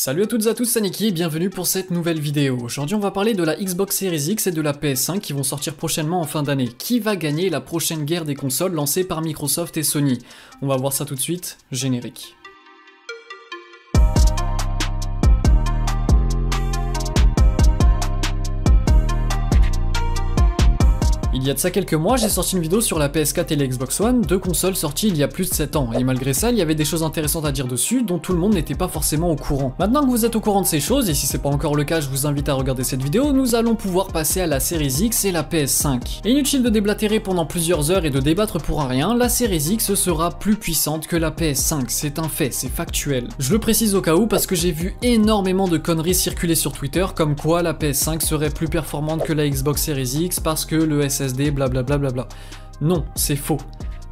Salut à toutes et à tous, c'est Niki et bienvenue pour cette nouvelle vidéo. Aujourd'hui on va parler de la Xbox Series X et de la PS5 qui vont sortir prochainement en fin d'année. Qui va gagner la prochaine guerre des consoles lancée par Microsoft et Sony? On va voir ça tout de suite, générique. Il y a de ça quelques mois, j'ai sorti une vidéo sur la PS4 et la Xbox One, deux consoles sorties il y a plus de 7 ans, et malgré ça, il y avait des choses intéressantes à dire dessus dont tout le monde n'était pas forcément au courant. Maintenant que vous êtes au courant de ces choses, et si c'est pas encore le cas, je vous invite à regarder cette vidéo, nous allons pouvoir passer à la Series X et la PS5. Et inutile de déblatérer pendant plusieurs heures et de débattre pour un rien, la Series X sera plus puissante que la PS5, c'est un fait, c'est factuel. Je le précise au cas où parce que j'ai vu énormément de conneries circuler sur Twitter comme quoi la PS5 serait plus performante que la Xbox Series X parce que le SSD blablabla. Non, c'est faux.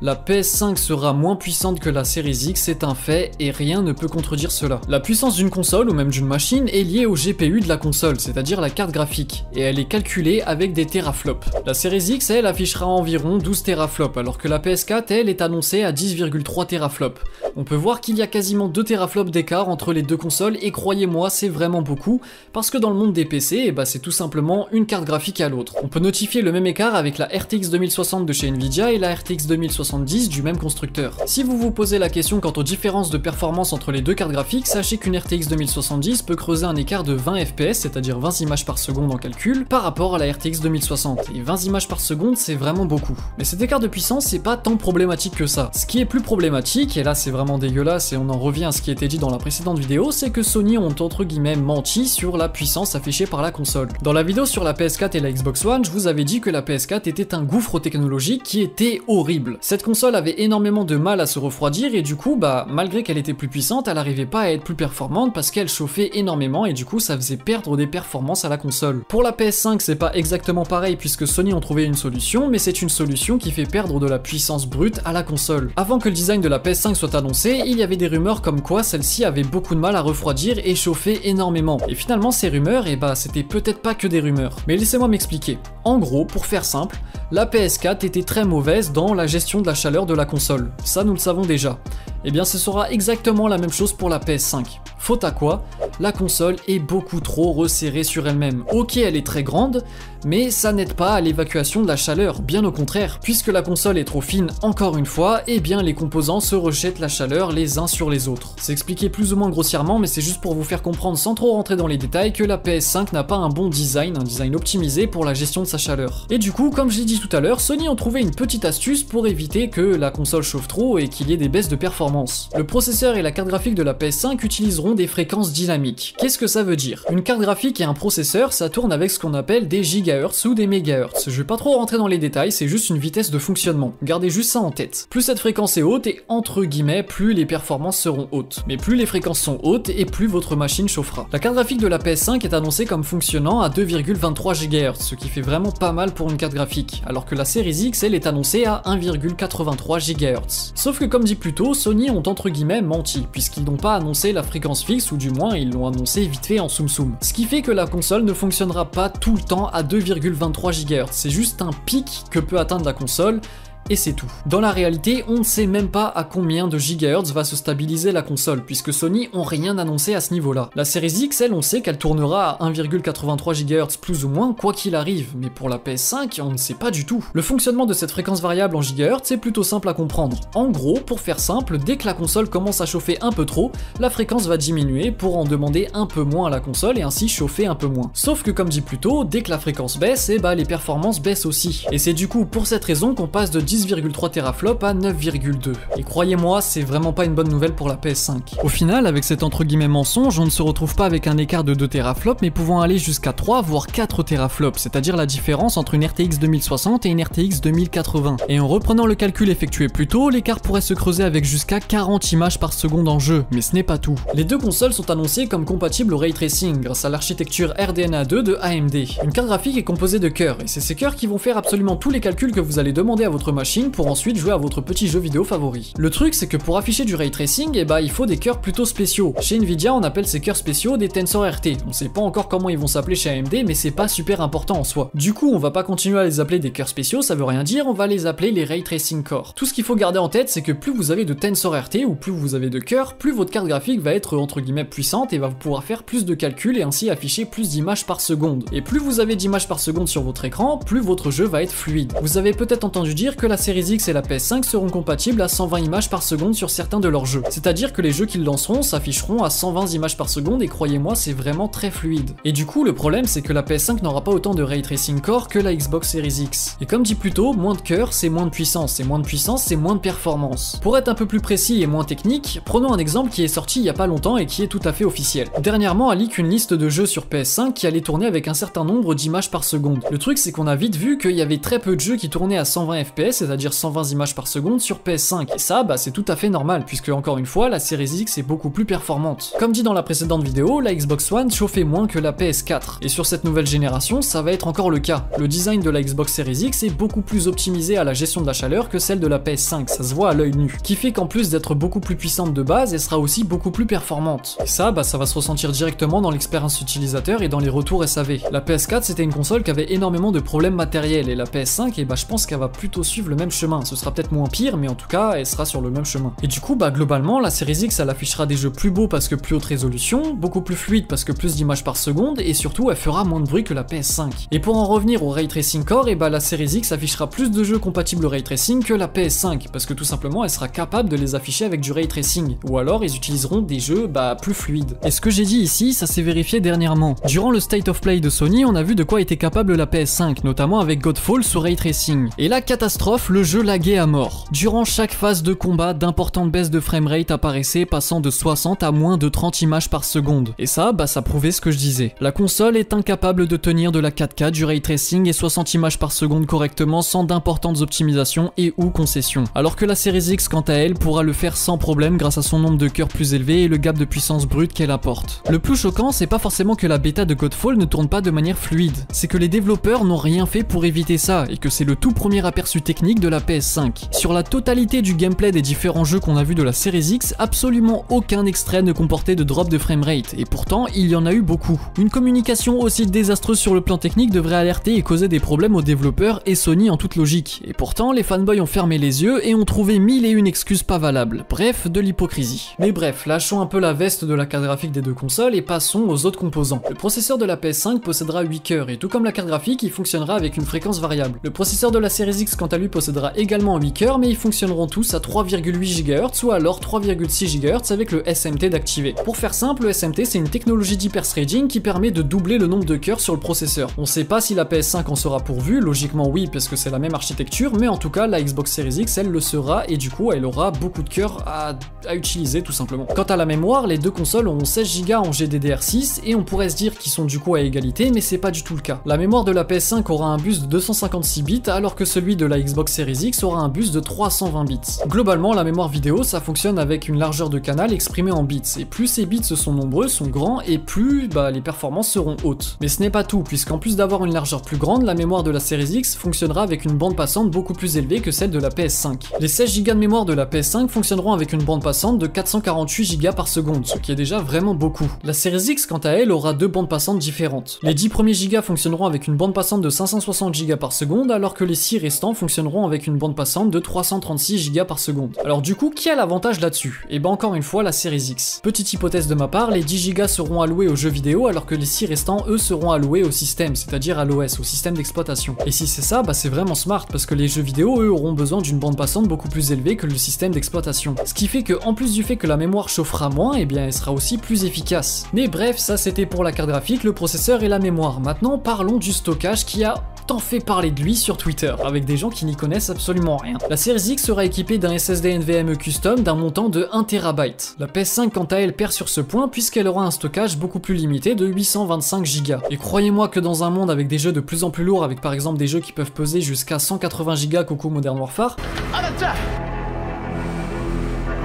La PS5 sera moins puissante que la Series X, c'est un fait, et rien ne peut contredire cela. La puissance d'une console, ou même d'une machine, est liée au GPU de la console, c'est-à-dire la carte graphique, et elle est calculée avec des teraflops. La Series X, elle, affichera environ 12 teraflops, alors que la PS4, elle, est annoncée à 10,3 teraflops. On peut voir qu'il y a quasiment 2 teraflops d'écart entre les deux consoles, et croyez-moi, c'est vraiment beaucoup, parce que dans le monde des PC, c'est tout simplement une carte graphique à l'autre. On peut notifier le même écart avec la RTX 2060 de chez Nvidia et la RTX 2070 du même constructeur. Si vous vous posez la question quant aux différences de performance entre les deux cartes graphiques, sachez qu'une RTX 2070 peut creuser un écart de 20 fps, c'est-à-dire 20 images par seconde en calcul, par rapport à la RTX 2060. Et 20 images par seconde, c'est vraiment beaucoup. Mais cet écart de puissance, c'est pas tant problématique que ça. Ce qui est plus problématique, et là c'est vraiment dégueulasse et on en revient à ce qui était dit dans la précédente vidéo, c'est que Sony ont entre guillemets menti sur la puissance affichée par la console. Dans la vidéo sur la PS4 et la Xbox One, je vous avais dit que la PS4 était un gouffre technologique qui était horrible. Cette console avait énormément de mal à se refroidir et du coup, malgré qu'elle était plus puissante, elle n'arrivait pas à être plus performante parce qu'elle chauffait énormément et du coup ça faisait perdre des performances à la console. Pour la PS5, c'est pas exactement pareil puisque Sony ont trouvé une solution, mais c'est une solution qui fait perdre de la puissance brute à la console. Avant que le design de la PS5 soit annoncé, il y avait des rumeurs comme quoi celle-ci avait beaucoup de mal à refroidir et chauffer énormément. Et finalement ces rumeurs, c'était peut-être pas que des rumeurs. Mais laissez-moi m'expliquer. En gros, pour faire simple, la PS4 était très mauvaise dans la gestion de la chaleur de la console. Ça, nous le savons déjà. Eh bien, ce sera exactement la même chose pour la PS5. Faute à quoi? La console est beaucoup trop resserrée sur elle-même. Ok, elle est très grande, mais ça n'aide pas à l'évacuation de la chaleur, bien au contraire. Puisque la console est trop fine encore une fois, eh bien les composants se rejettent la chaleur les uns sur les autres. C'est expliqué plus ou moins grossièrement, mais c'est juste pour vous faire comprendre sans trop rentrer dans les détails que la PS5 n'a pas un bon design, un design optimisé pour la gestion de sa chaleur. Et du coup, comme je l'ai dit tout à l'heure, Sony ont trouvé une petite astuce pour éviter que la console chauffe trop et qu'il y ait des baisses de performance. Le processeur et la carte graphique de la PS5 utiliseront des fréquences dynamiques. Qu'est-ce que ça veut dire? Une carte graphique et un processeur, ça tourne avec ce qu'on appelle des gigahertz ou des mégahertz. Je vais pas trop rentrer dans les détails, c'est juste une vitesse de fonctionnement. Gardez juste ça en tête. Plus cette fréquence est haute et entre guillemets, plus les performances seront hautes. Mais plus les fréquences sont hautes et plus votre machine chauffera. La carte graphique de la PS5 est annoncée comme fonctionnant à 2,23 GHz, ce qui fait vraiment pas mal pour une carte graphique, alors que la Series X, elle est annoncée à 1,83 GHz. Sauf que comme dit plus tôt, Sony ont entre guillemets menti, puisqu'ils n'ont pas annoncé la fréquence fixe, ou du moins ils l'ont annoncé vite fait en soum soum. Ce qui fait que la console ne fonctionnera pas tout le temps à 2,23 GHz, c'est juste un pic que peut atteindre la console, et c'est tout. Dans la réalité, on ne sait même pas à combien de gigahertz va se stabiliser la console, puisque Sony ont rien annoncé à ce niveau-là. La Series X, elle, on sait qu'elle tournera à 1,83 GHz plus ou moins, quoi qu'il arrive, mais pour la PS5, on ne sait pas du tout. Le fonctionnement de cette fréquence variable en gigahertz est plutôt simple à comprendre. En gros, pour faire simple, dès que la console commence à chauffer un peu trop, la fréquence va diminuer pour en demander un peu moins à la console et ainsi chauffer un peu moins. Sauf que comme dit plus tôt, dès que la fréquence baisse, les performances baissent aussi. Et c'est du coup pour cette raison qu'on passe de 10,3 teraflops à 9,2. Et croyez-moi, c'est vraiment pas une bonne nouvelle pour la PS5. Au final, avec cet entre guillemets mensonge, on ne se retrouve pas avec un écart de 2 teraflops, mais pouvant aller jusqu'à 3 voire 4 teraflops, c'est-à-dire la différence entre une RTX 2060 et une RTX 2080. Et en reprenant le calcul effectué plus tôt, l'écart pourrait se creuser avec jusqu'à 40 images par seconde en jeu, mais ce n'est pas tout. Les deux consoles sont annoncées comme compatibles au ray tracing grâce à l'architecture RDNA 2 de AMD. Une carte graphique est composée de cœurs, et c'est ces cœurs qui vont faire absolument tous les calculs que vous allez demander à votre machine machine pour ensuite jouer à votre petit jeu vidéo favori. Le truc c'est que pour afficher du ray tracing, il faut des cœurs plutôt spéciaux. Chez Nvidia on appelle ces cœurs spéciaux des Tensor RT. On sait pas encore comment ils vont s'appeler chez AMD, mais c'est pas super important en soi. Du coup on va pas continuer à les appeler des cœurs spéciaux, ça veut rien dire, on va les appeler les ray tracing cores. Tout ce qu'il faut garder en tête c'est que plus vous avez de Tensor RT ou plus vous avez de cœurs, plus votre carte graphique va être entre guillemets puissante et va pouvoir faire plus de calculs et ainsi afficher plus d'images par seconde. Et plus vous avez d'images par seconde sur votre écran, plus votre jeu va être fluide. Vous avez peut-être entendu dire que la Series X et la PS5 seront compatibles à 120 images par seconde sur certains de leurs jeux. C'est-à-dire que les jeux qu'ils lanceront s'afficheront à 120 images par seconde et croyez-moi c'est vraiment très fluide. Et du coup le problème c'est que la PS5 n'aura pas autant de ray tracing core que la Xbox Series X. Et comme dit plus tôt, moins de cœur c'est moins de puissance, et moins de puissance c'est moins de performance. Pour être un peu plus précis et moins technique, prenons un exemple qui est sorti il y a pas longtemps et qui est tout à fait officiel. Dernièrement a leak une liste de jeux sur PS5 qui allait tourner avec un certain nombre d'images par seconde. Le truc c'est qu'on a vite vu qu'il y avait très peu de jeux qui tournaient à 120 fps, c'est-à-dire 120 images par seconde sur PS5. Et ça c'est tout à fait normal puisque encore une fois la Series X est beaucoup plus performante. Comme dit dans la précédente vidéo, la Xbox One chauffait moins que la PS4. Et sur cette nouvelle génération, ça va être encore le cas. Le design de la Xbox Series X est beaucoup plus optimisé à la gestion de la chaleur que celle de la PS5, ça se voit à l'œil nu. Qui fait qu'en plus d'être beaucoup plus puissante de base, elle sera aussi beaucoup plus performante. Et ça va se ressentir directement dans l'expérience utilisateur et dans les retours SAV. La PS4 c'était une console qui avait énormément de problèmes matériels et la PS5 je pense qu'elle va plutôt suivre le même chemin. Ce sera peut-être moins pire mais en tout cas elle sera sur le même chemin. Et du coup globalement la Series X elle affichera des jeux plus beaux parce que plus haute résolution, beaucoup plus fluide parce que plus d'images par seconde et surtout elle fera moins de bruit que la PS5. Et pour en revenir au Ray Tracing Core, la Series X affichera plus de jeux compatibles Ray Tracing que la PS5 parce que tout simplement elle sera capable de les afficher avec du Ray Tracing ou alors ils utiliseront des jeux plus fluides. Et ce que j'ai dit ici ça s'est vérifié dernièrement. Durant le State of Play de Sony on a vu de quoi était capable la PS5 notamment avec Godfall sous Ray Tracing. Et la catastrophe, le jeu laguait à mort. Durant chaque phase de combat, d'importantes baisses de framerate apparaissaient passant de 60 à moins de 30 images par seconde. Et ça prouvait ce que je disais. La console est incapable de tenir de la 4K, du Ray Tracing et 60 images par seconde correctement sans d'importantes optimisations et ou concessions. Alors que la Series X quant à elle pourra le faire sans problème grâce à son nombre de cœurs plus élevé et le gap de puissance brute qu'elle apporte. Le plus choquant c'est pas forcément que la bêta de Godfall ne tourne pas de manière fluide, c'est que les développeurs n'ont rien fait pour éviter ça et que c'est le tout premier aperçu technique de la PS5. Sur la totalité du gameplay des différents jeux qu'on a vu de la Series X, absolument aucun extrait ne comportait de drop de framerate et pourtant il y en a eu beaucoup. Une communication aussi désastreuse sur le plan technique devrait alerter et causer des problèmes aux développeurs et Sony en toute logique. Et pourtant les fanboys ont fermé les yeux et ont trouvé 1001 excuses pas valables. Bref, de l'hypocrisie. Mais bref, lâchons un peu la veste de la carte graphique des deux consoles et passons aux autres composants. Le processeur de la PS5 possédera 8 cœurs et tout comme la carte graphique, il fonctionnera avec une fréquence variable. Le processeur de la Series X quant à lui possédera également 8 cœurs mais ils fonctionneront tous à 3,8 GHz ou alors 3,6 GHz avec le SMT d'activer. Pour faire simple, le SMT c'est une technologie d'hyperthreading qui permet de doubler le nombre de cœurs sur le processeur. On sait pas si la PS5 en sera pourvue, logiquement oui parce que c'est la même architecture, mais en tout cas la Xbox Series X elle le sera et du coup elle aura beaucoup de cœurs à utiliser tout simplement. Quant à la mémoire, les deux consoles ont 16 Go en GDDR6 et on pourrait se dire qu'ils sont du coup à égalité mais c'est pas du tout le cas. La mémoire de la PS5 aura un bus de 256 bits alors que celui de la Xbox Series X aura un bus de 320 bits. Globalement la mémoire vidéo ça fonctionne avec une largeur de canal exprimée en bits et plus ces bits sont nombreux, sont grands et plus les performances seront hautes. Mais ce n'est pas tout puisqu'en plus d'avoir une largeur plus grande, la mémoire de la Series X fonctionnera avec une bande passante beaucoup plus élevée que celle de la PS5. Les 16 Go de mémoire de la PS5 fonctionneront avec une bande passante de 448 Go par seconde, ce qui est déjà vraiment beaucoup. La Series X quant à elle aura deux bandes passantes différentes. Les 10 premiers gigas fonctionneront avec une bande passante de 560 Go par seconde alors que les 6 restants fonctionneront avec une bande passante de 336 Go par seconde. Alors du coup, qui a l'avantage là-dessus? Et encore une fois la Series X. Petite hypothèse de ma part, les 10 Go seront alloués aux jeux vidéo alors que les 6 restants eux seront alloués au système, c'est-à-dire à l'OS, au système d'exploitation. Et si c'est ça, c'est vraiment smart parce que les jeux vidéo eux auront besoin d'une bande passante beaucoup plus élevée que le système d'exploitation. Ce qui fait que en plus du fait que la mémoire chauffera moins, elle sera aussi plus efficace. Mais bref, ça c'était pour la carte graphique, le processeur et la mémoire. Maintenant parlons du stockage qui a tant fait parler de lui sur Twitter, avec des gens qui n'y connaissent absolument rien. La Series X sera équipée d'un SSD NVMe custom d'un montant de 1 TB. La PS5 quant à elle perd sur ce point puisqu'elle aura un stockage beaucoup plus limité de 825 Go. Et croyez-moi que dans un monde avec des jeux de plus en plus lourds, avec par exemple des jeux qui peuvent peser jusqu'à 180 Go, coucou Modern Warfare,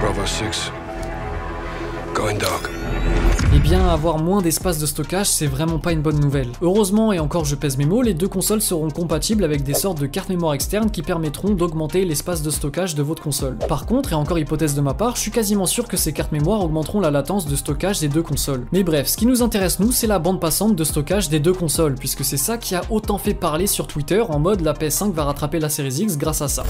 Bravo 6, going dark. Eh bien, avoir moins d'espace de stockage, c'est vraiment pas une bonne nouvelle. Heureusement, et encore je pèse mes mots, les deux consoles seront compatibles avec des sortes de cartes mémoire externes qui permettront d'augmenter l'espace de stockage de votre console. Par contre, et encore hypothèse de ma part, je suis quasiment sûr que ces cartes mémoire augmenteront la latence de stockage des deux consoles. Mais bref, ce qui nous intéresse nous, c'est la bande passante de stockage des deux consoles, puisque c'est ça qui a autant fait parler sur Twitter, en mode la PS5 va rattraper la Series X grâce à ça.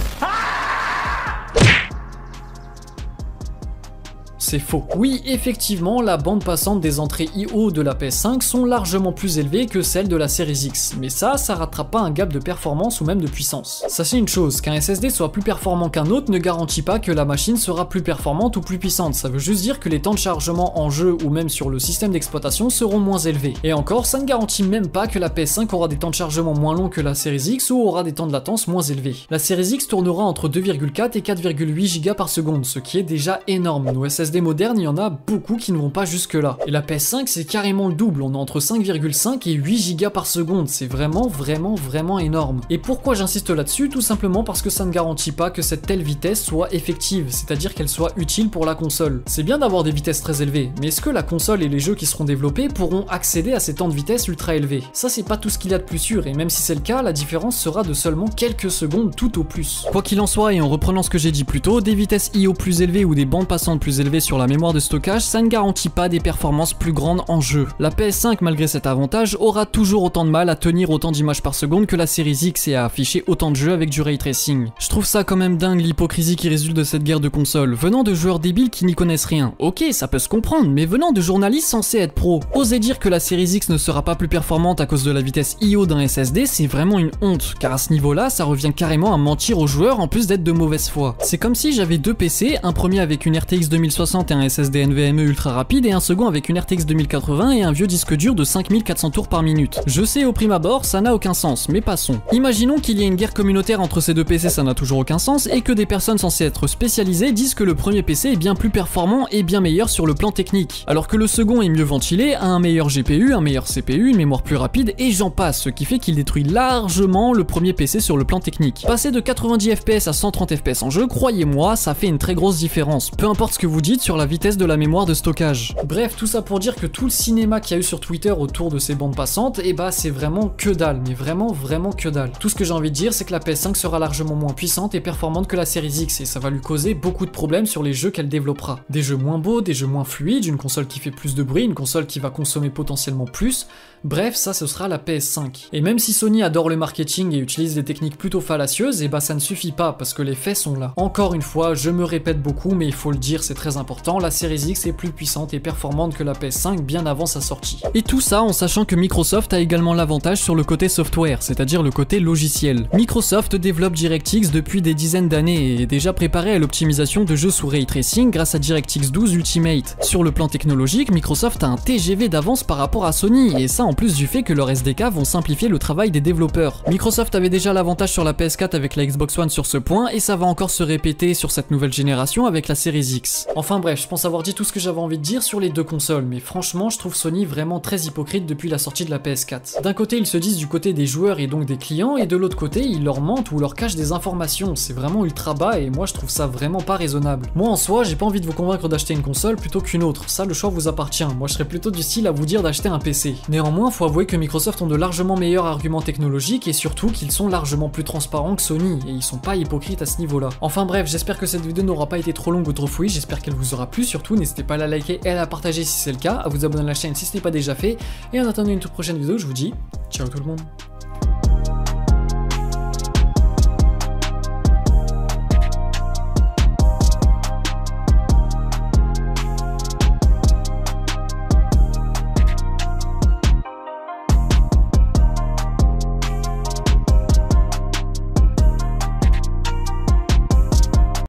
C'est faux. Oui, effectivement, la bande passante des entrées I/O de la PS5 sont largement plus élevées que celles de la Series X, mais ça rattrape pas un gap de performance ou même de puissance. Sachez une chose, qu'un SSD soit plus performant qu'un autre ne garantit pas que la machine sera plus performante ou plus puissante, ça veut juste dire que les temps de chargement en jeu ou même sur le système d'exploitation seront moins élevés. Et encore, ça ne garantit même pas que la PS5 aura des temps de chargement moins longs que la Series X ou aura des temps de latence moins élevés. La Series X tournera entre 2,4 et 4,8 Go par seconde, ce qui est déjà énorme. Nos SSD modernes, il y en a beaucoup qui ne vont pas jusque là. Et la PS5 c'est carrément le double, on est entre 5,5 et 8 Go par seconde, c'est vraiment énorme. Et pourquoi j'insiste là-dessus? Tout simplement parce que ça ne garantit pas que cette telle vitesse soit effective, c'est-à-dire qu'elle soit utile pour la console. C'est bien d'avoir des vitesses très élevées, mais est-ce que la console et les jeux qui seront développés pourront accéder à ces temps de vitesse ultra élevés? Ça c'est pas tout ce qu'il y a de plus sûr, et même si c'est le cas, la différence sera de seulement quelques secondes tout au plus. Quoi qu'il en soit, et en reprenant ce que j'ai dit plus tôt, des vitesses I/O plus élevées ou des bandes passantes plus élevées sur la mémoire de stockage, ça ne garantit pas des performances plus grandes en jeu. La PS5, malgré cet avantage, aura toujours autant de mal à tenir autant d'images par seconde que la Series X et à afficher autant de jeux avec du ray tracing. Je trouve ça quand même dingue l'hypocrisie qui résulte de cette guerre de consoles, venant de joueurs débiles qui n'y connaissent rien. Ok, ça peut se comprendre, mais venant de journalistes censés être pros. Oser dire que la Series X ne sera pas plus performante à cause de la vitesse I/O d'un SSD, c'est vraiment une honte, car à ce niveau-là, ça revient carrément à mentir aux joueurs en plus d'être de mauvaise foi. C'est comme si j'avais deux PC, un premier avec une RTX 2060 et un SSD NVMe ultra rapide et un second avec une RTX 2080 et un vieux disque dur de 5400 tours par minute. Je sais au prime abord, ça n'a aucun sens, mais passons. Imaginons qu'il y ait une guerre communautaire entre ces deux PC, ça n'a toujours aucun sens, et que des personnes censées être spécialisées disent que le premier PC est bien plus performant et bien meilleur sur le plan technique, alors que le second est mieux ventilé, a un meilleur GPU, un meilleur CPU, une mémoire plus rapide et j'en passe, ce qui fait qu'il détruit largement le premier PC sur le plan technique. Passer de 90 FPS à 130 FPS en jeu, croyez-moi, ça fait une très grosse différence, peu importe ce que vous dites sur la vitesse de la mémoire de stockage. Bref, tout ça pour dire que tout le cinéma qu'il y a eu sur Twitter autour de ces bandes passantes, et bah c'est vraiment que dalle, mais vraiment que dalle. Tout ce que j'ai envie de dire, c'est que la PS5 sera largement moins puissante et performante que la Series X, et ça va lui causer beaucoup de problèmes sur les jeux qu'elle développera. Des jeux moins beaux, des jeux moins fluides, une console qui fait plus de bruit, une console qui va consommer potentiellement plus. Bref, ça ce sera la PS5. Et même si Sony adore le marketing et utilise des techniques plutôt fallacieuses, et bah ça ne suffit pas parce que les faits sont là. Encore une fois, je me répète beaucoup, mais il faut le dire, c'est très important, la Series X est plus puissante et performante que la PS5 bien avant sa sortie. Et tout ça en sachant que Microsoft a également l'avantage sur le côté software, c'est-à-dire le côté logiciel. Microsoft développe DirectX depuis des dizaines d'années et est déjà préparé à l'optimisation de jeux sous ray tracing grâce à DirectX 12 Ultimate. Sur le plan technologique, Microsoft a un TGV d'avance par rapport à Sony, et ça en plus du fait que leurs SDK vont simplifier le travail des développeurs. Microsoft avait déjà l'avantage sur la PS4 avec la Xbox One sur ce point, et ça va encore se répéter sur cette nouvelle génération avec la Series X. Enfin bref, je pense avoir dit tout ce que j'avais envie de dire sur les deux consoles, mais franchement je trouve Sony vraiment très hypocrite depuis la sortie de la PS4. D'un côté ils se disent du côté des joueurs et donc des clients, et de l'autre côté ils leur mentent ou leur cachent des informations, c'est vraiment ultra bas et moi je trouve ça vraiment pas raisonnable. Moi en soi j'ai pas envie de vous convaincre d'acheter une console plutôt qu'une autre, ça le choix vous appartient, moi je serais plutôt du style à vous dire d'acheter un PC. Néanmoins faut avouer que Microsoft ont de largement meilleurs arguments technologiques et surtout qu'ils sont largement plus transparents que Sony, et ils sont pas hypocrites à ce niveau là. Enfin bref, j'espère que cette vidéo n'aura pas été trop longue ou trop fouille, j'espère qu'elle vous aura plu, surtout n'hésitez pas à la liker et à la partager si c'est le cas, à vous abonner à la chaîne si ce n'est pas déjà fait, et en attendant une toute prochaine vidéo, je vous dis ciao tout le monde.